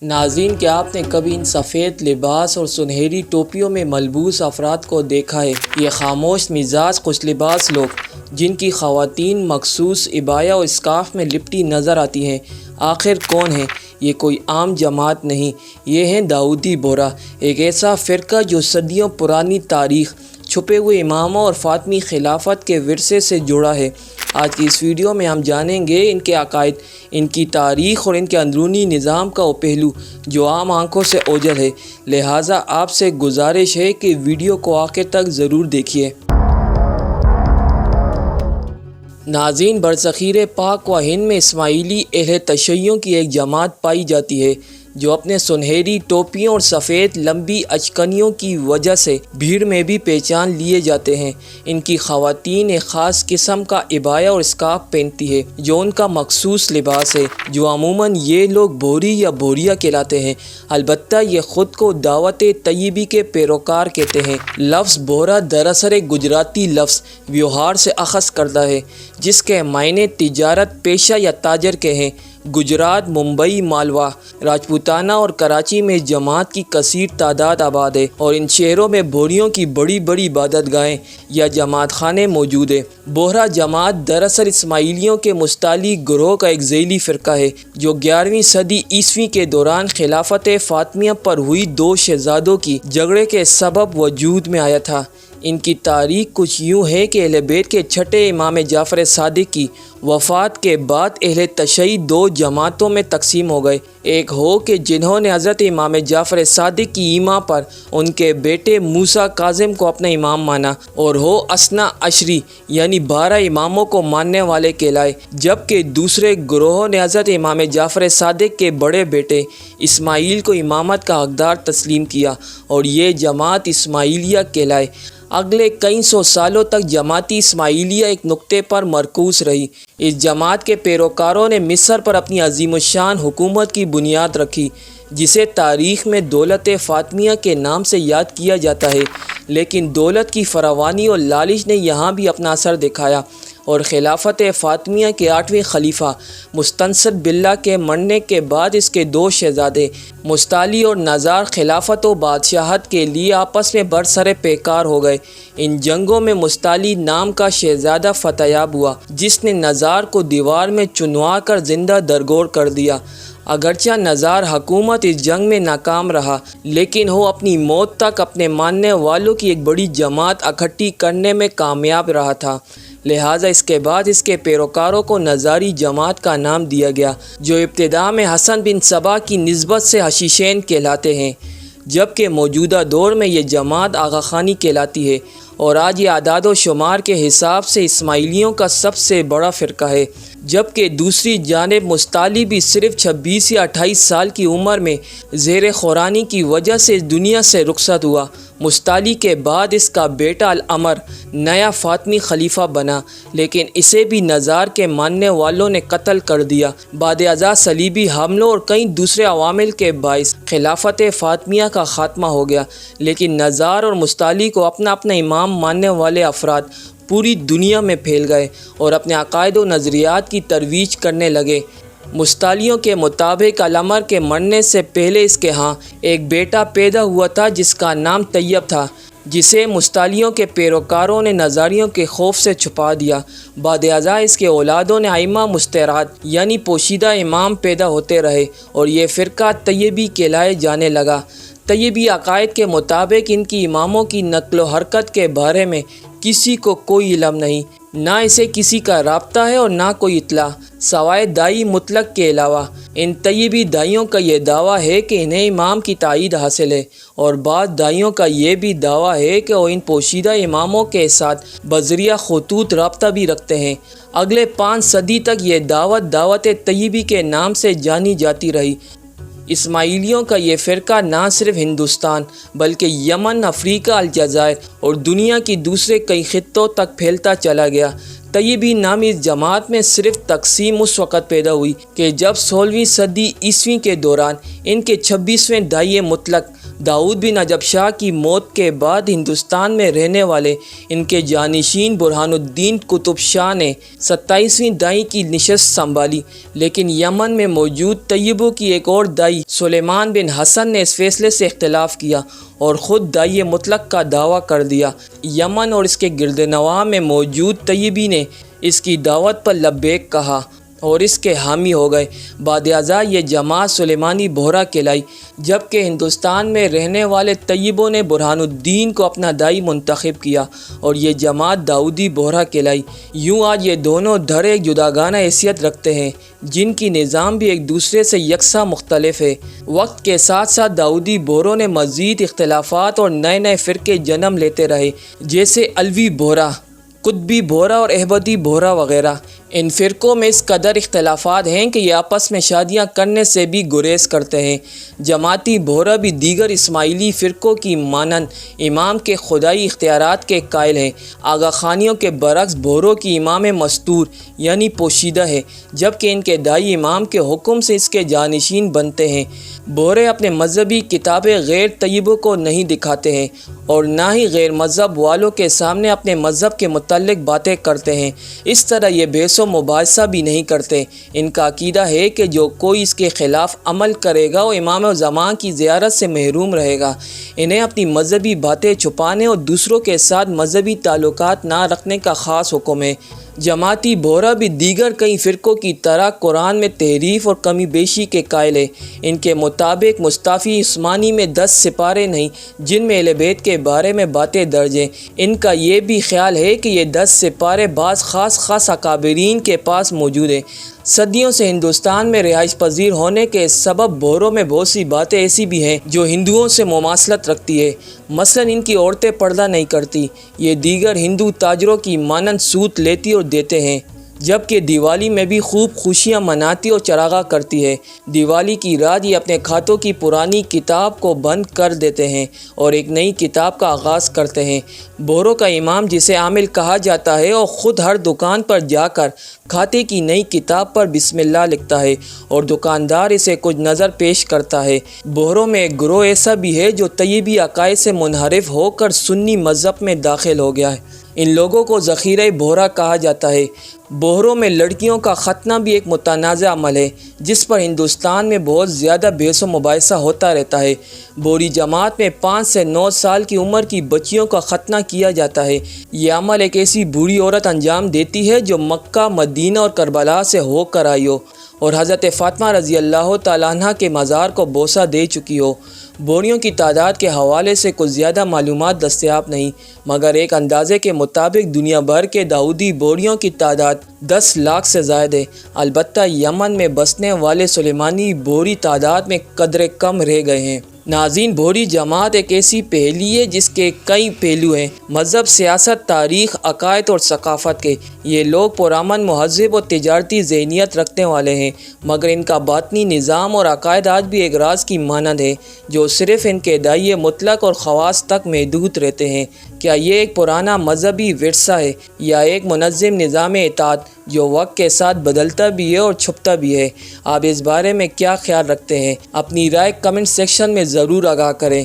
ناظرین، کیا آپ نے کبھی ان سفید لباس اور سنہری ٹوپیوں میں ملبوس افراد کو دیکھا ہے؟ یہ خاموش مزاج خوش لباس لوگ، جن کی خواتین مخصوص عبایا اور اسکارف میں لپٹی نظر آتی ہیں، آخر کون ہیں؟ یہ کوئی عام جماعت نہیں، یہ ہیں داؤدی بورہ، ایک ایسا فرقہ جو صدیوں پرانی تاریخ، چھپے ہوئے اماموں اور فاطمی خلافت کے ورثے سے جڑا ہے۔ آج کی اس ویڈیو میں ہم جانیں گے ان کے عقائد، ان کی تاریخ اور ان کے اندرونی نظام کا وہ پہلو جو عام آنکھوں سے اوجھل ہے۔ لہٰذا آپ سے گزارش ہے کہ ویڈیو کو آخر تک ضرور دیکھیے۔ ناظرین، برصغیر پاک و ہند میں اسماعیلی اہل تشیع کی ایک جماعت پائی جاتی ہے جو اپنے سنہری ٹوپیوں اور سفید لمبی اچکنیوں کی وجہ سے بھیڑ میں بھی پہچان لیے جاتے ہیں۔ ان کی خواتین ایک خاص قسم کا عبایا اور اسکارف پہنتی ہے جو ان کا مخصوص لباس ہے، جو عموماً یہ لوگ بوری یا بوریا کہلاتے ہیں۔ البتہ یہ خود کو دعوت طیبی کے پیروکار کہتے ہیں۔ لفظ بورہ دراصل ایک گجراتی لفظ ویوہار سے اخذ کردہ ہے جس کے معنی تجارت پیشہ یا تاجر کے ہیں۔ گجرات، ممبئی، مالوا، راجپوتانہ اور کراچی میں اس جماعت کی کثیر تعداد آباد ہے، اور ان شہروں میں بوریوں کی بڑی بڑی عبادت گاہیں یا جماعت خانے موجود ہیں۔ بورہ جماعت دراصل اسماعیلیوں کے مستعلی گروہ کا ایک ذیلی فرقہ ہے جو 11ویں صدی عیسوی کے دوران خلافت فاطمیہ پر ہوئی دو شہزادوں کی جھگڑے کے سبب وجود میں آیا تھا۔ ان کی تاریخ کچھ یوں ہے کہ اہل بیت کے چھٹے امام جعفر صادق کی وفات کے بعد اہل تشیع دو جماعتوں میں تقسیم ہو گئے۔ ایک ہو کہ جنہوں نے حضرت امام جعفر صادق کی ایما پر ان کے بیٹے موسیٰ کاظم کو اپنا امام مانا، اور ہو اثنا عشری یعنی 12 اماموں کو ماننے والے کہلائے، جبکہ دوسرے گروہ نے حضرت امام جعفر صادق کے بڑے بیٹے اسماعیل کو امامت کا حقدار تسلیم کیا، اور یہ جماعت اسماعیلیہ کہلائے۔ اگلے کئی سو سالوں تک جماعتی اسماعیلیہ ایک نقطے پر مرکوز رہی۔ اس جماعت کے پیروکاروں نے مصر پر اپنی عظیم الشان حکومت کی بنیاد رکھی، جسے تاریخ میں دولت فاطمیہ کے نام سے یاد کیا جاتا ہے، لیکن دولت کی فراوانی اور لالچ نے یہاں بھی اپنا اثر دکھایا، اور خلافت فاطمیہ کے 8ویں خلیفہ مستنصر باللہ کے مرنے کے بعد اس کے دو شہزادے مستعلی اور نزار خلافت و بادشاہت کے لیے آپس میں برسر پیکار ہو گئے۔ ان جنگوں میں مستعلی نام کا شہزادہ فتح یاب ہوا، جس نے نزار کو دیوار میں چنوا کر زندہ درگور کر دیا۔ اگرچہ نزار حکومت اس جنگ میں ناکام رہا، لیکن وہ اپنی موت تک اپنے ماننے والوں کی ایک بڑی جماعت اکٹھی کرنے میں کامیاب رہا تھا۔ لہٰذا اس کے بعد اس کے پیروکاروں کو نزاری جماعت کا نام دیا گیا، جو ابتدا میں حسن بن صبا کی نسبت سے حشیشین کہلاتے ہیں، جبکہ موجودہ دور میں یہ جماعت آغا خانی کہلاتی ہے، اور آج یہ اعداد و شمار کے حساب سے اسماعیلیوں کا سب سے بڑا فرقہ ہے۔ جبکہ دوسری جانب مستعلی بھی صرف 26 یا 28 سال کی عمر میں زیر خورانی کی وجہ سے اس دنیا سے رخصت ہوا۔ مستعلی کے بعد اس کا بیٹا الامر نیا فاطمی خلیفہ بنا، لیکن اسے بھی نزار کے ماننے والوں نے قتل کر دیا۔ بعد ازاں صلیبی حملوں اور کئی دوسرے عوامل کے باعث خلافت فاطمیہ کا خاتمہ ہو گیا، لیکن نزار اور مستعلی کو اپنا امام ماننے والے افراد پوری دنیا میں پھیل گئے اور اپنے عقائد و نظریات کی ترویج کرنے لگے۔ مستعلیوں کے مطابق الامر کے مرنے سے پہلے اس کے ہاں ایک بیٹا پیدا ہوا تھا جس کا نام طیب تھا، جسے مستعلیوں کے پیروکاروں نے نزاریوں کے خوف سے چھپا دیا۔ بعد ازاں اس کے اولادوں نے ائمہ مستعارات یعنی پوشیدہ امام پیدا ہوتے رہے، اور یہ فرقہ طیبی کہلائے جانے لگا۔ طیبی عقائد کے مطابق ان کی اماموں کی نقل و حرکت کے بارے میں کسی کو کوئی علم نہیں، نہ اسے کسی کا رابطہ ہے اور نہ کوئی اطلاع، سوائے داعی مطلق کے علاوہ۔ ان طیبی داعیوں کا یہ دعویٰ ہے کہ انہیں امام کی تائید حاصل ہے، اور بعض داعیوں کا یہ بھی دعویٰ ہے کہ وہ ان پوشیدہ اماموں کے ساتھ بذریعہ خطوط رابطہ بھی رکھتے ہیں۔ اگلے 5 صدی تک یہ دعوت طیبی کے نام سے جانی جاتی رہی۔ اسماعیلیوں کا یہ فرقہ نہ صرف ہندوستان بلکہ یمن، افریقہ، الجزائر اور دنیا کی دوسرے کئی خطوں تک پھیلتا چلا گیا۔ طیبین نامی اس جماعت میں صرف تقسیم اس وقت پیدا ہوئی کہ جب 16ویں صدی عیسوی کے دوران ان کے 26ویں داعیہ مطلق داؤد بن عجب شاہ کی موت کے بعد ہندوستان میں رہنے والے ان کے جانشین برہان الدین قطب شاہ نے 27ویں دائی کی نشست سنبھالی، لیکن یمن میں موجود طیبوں کی ایک اور دائی سلیمان بن حسن نے اس فیصلے سے اختلاف کیا اور خود داعیہ مطلق کا دعویٰ کر دیا۔ یمن اور اس کے گرد نواح میں موجود طیبی نے اس کی دعوت پر لبیک کہا اور اس کے حامی ہو گئے۔ بعد ازاں یہ جماعت سلیمانی بہرہ کہلائی، جبکہ ہندوستان میں رہنے والے طیبوں نے برہان الدین کو اپنا دائی منتخب کیا اور یہ جماعت داؤدی بہرہ کہلائی۔ یوں آج یہ دونوں دھڑے ایک جداگانہ حیثیت رکھتے ہیں، جن کی نظام بھی ایک دوسرے سے یکساں مختلف ہے۔ وقت کے ساتھ ساتھ داؤدی بہروں نے مزید اختلافات اور نئے نئے فرقے جنم لیتے رہے، جیسے علوی بہرہ، قطبی بہرہ اور احمدی بہرہ وغیرہ۔ ان فرقوں میں اس قدر اختلافات ہیں کہ یہ آپس میں شادیاں کرنے سے بھی گریز کرتے ہیں۔ جماعتی بہرہ بھی دیگر اسماعیلی فرقوں کی مانند امام کے خدائی اختیارات کے قائل ہیں۔ آغا خانیوں کے برعکس بہروں کی امام مستور یعنی پوشیدہ ہے، جبکہ ان کے دائی امام کے حکم سے اس کے جانشین بنتے ہیں۔ بہرے اپنے مذہبی کتابیں غیر طیبوں کو نہیں دکھاتے ہیں اور نہ ہی غیر مذہب والوں کے سامنے اپنے مذہب کے متعلق باتیں کرتے ہیں۔ اس طرح یہ بحث و مباحثہ بھی نہیں کرتے۔ ان کا عقیدہ ہے کہ جو کوئی اس کے خلاف عمل کرے گا وہ امام زمان کی زیارت سے محروم رہے گا۔ انہیں اپنی مذہبی باتیں چھپانے اور دوسروں کے ساتھ مذہبی تعلقات نہ رکھنے کا خاص حکم ہے۔ جماعتی بہرہ بھی دیگر کئی فرقوں کی طرح قرآن میں تحریف اور کمی بیشی کے قائل ہے۔ ان کے مطابق مصحف عثمانی میں 10 سپارے نہیں جن میں اہل بیت کے بارے میں باتیں درج ہیں۔ ان کا یہ بھی خیال ہے کہ یہ 10 سپارے بعض خاص اکابرین کے پاس موجود ہیں۔ صدیوں سے ہندوستان میں رہائش پذیر ہونے کے سبب بہروں میں بہت سی باتیں ایسی بھی ہیں جو ہندوؤں سے مماثلت رکھتی ہے۔ مثلا ان کی عورتیں پردہ نہیں کرتی، یہ دیگر ہندو تاجروں کی مانند سود لیتی اور دیتے ہیں، جبکہ دیوالی میں بھی خوب خوشیاں مناتی اور چراغاں کرتی ہے۔ دیوالی کی رات یہ اپنے کھاتوں کی پرانی کتاب کو بند کر دیتے ہیں اور ایک نئی کتاب کا آغاز کرتے ہیں۔ بہروں کا امام جسے عامل کہا جاتا ہے اور خود ہر دکان پر جا کر کھاتے کی نئی کتاب پر بسم اللہ لکھتا ہے اور دکاندار اسے کچھ نظر پیش کرتا ہے۔ بہروں میں ایک گروہ ایسا بھی ہے جو طیبی عقائد سے منحرف ہو کر سنی مذہب میں داخل ہو گیا ہے۔ ان لوگوں کو ذخیرہ بہرہ کہا جاتا ہے۔ بہروں میں لڑکیوں کا ختنہ بھی ایک متنازع عمل ہے جس پر ہندوستان میں بہت زیادہ بحث و مباحثہ ہوتا رہتا ہے۔ بہری جماعت میں 5 سے 9 سال کی عمر کی بچیوں کا ختنہ کیا جاتا ہے۔ یہ عمل ایک ایسی بوڑھی عورت انجام دیتی ہے جو مکہ، مدینہ اور کربلا سے ہو کر آئی ہو اور حضرت فاطمہ رضی اللہ تعالیٰ عنہ کے مزار کو بوسہ دے چکی ہو۔ بوڑھیوں کی تعداد کے حوالے سے کچھ زیادہ معلومات دستیاب نہیں، مگر ایک اندازے کے مطابق دنیا بھر کے داؤدی بوڑھیوں کی تعداد 10 لاکھ سے زائد ہے۔ البتہ یمن میں بسنے والے سلیمانی بوڑھی تعداد میں قدرے کم رہ گئے ہیں۔ ناظرین، بہری جماعت ایک ایسی پہلی ہے جس کے کئی پہلو ہیں، مذہب، سیاست، تاریخ، عقائد اور ثقافت کے۔ یہ لوگ پرامن مہذب اور تجارتی ذہنیت رکھنے والے ہیں، مگر ان کا باطنی نظام اور عقائد آج بھی ایک راز کی مانند ہے جو صرف ان کے داعیہ مطلق اور خواص تک محدود رہتے ہیں۔ کیا یہ ایک پرانا مذہبی ورثہ ہے یا ایک منظم نظام اطاعت جو وقت کے ساتھ بدلتا بھی ہے اور چھپتا بھی ہے؟ آپ اس بارے میں کیا خیال رکھتے ہیں؟ اپنی رائے کمنٹ سیکشن میں ضرور آگاہ کریں۔